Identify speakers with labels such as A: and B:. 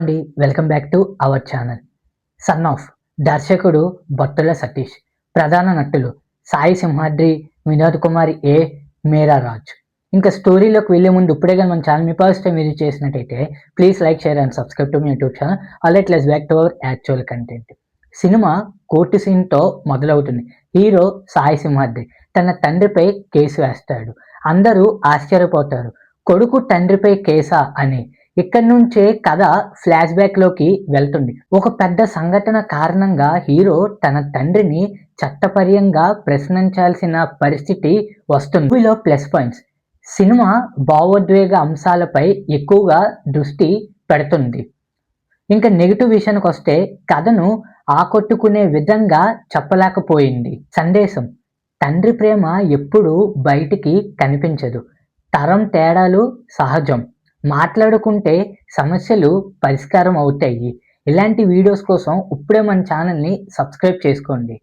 A: అండి welcome back to our channel. Son of దర్శకుడు బొట్టల సతీష్, ప్రధాన నటులు సాయి సింహాద్రి, వినోద్ కుమార్ ఏ, మేరా రాజ్. ఇంకా స్టోరీలోకి వెళ్ళే ముందు ఇప్పుడే కానీ మన ఛానల్ మీ ఫస్ట్ టైం విజిట్ చేసినట్టయితే please like, share and subscribe to my YouTube channel. Alright, let's back to our actual content. Cinema court సీన్తో మొదలవుతుంది. హీరో సాయి సింహాద్రి తన తండ్రిపై కేసు వేస్తాడు. అందరూ ఆశ్చర్యపోతారు, కొడుకు తండ్రిపై కేసా అని. ఇక్కడి నుంచే కథ ఫ్లాష్ బ్యాక్ లోకి వెళ్తుంది. ఒక పెద్ద సంఘటన కారణంగా హీరో తన తండ్రిని చట్టపరంగా ప్రశ్నించాల్సిన పరిస్థితి వస్తుంది. మూవీలో ప్లస్ పాయింట్స్: సినిమా భావోద్వేగ అంశాలపై ఎక్కువగా దృష్టి పెడుతుంది. ఇంకా నెగిటివ్ విషయానికి వస్తే కథను ఆకట్టుకునే విధంగా చెప్పలేకపోయింది. సందేశం: తండ్రి ప్రేమ ఎప్పుడూ బయటికి కనిపించదు. తరం తేడాలు సహజం, మాట్లాడుకుంటే సమస్యలు పరిష్కారం అవుతాయి. ఇలాంటి వీడియోస్ కోసం ఇప్పుడే మన ఛానల్ని సబ్స్క్రైబ్ చేసుకోండి.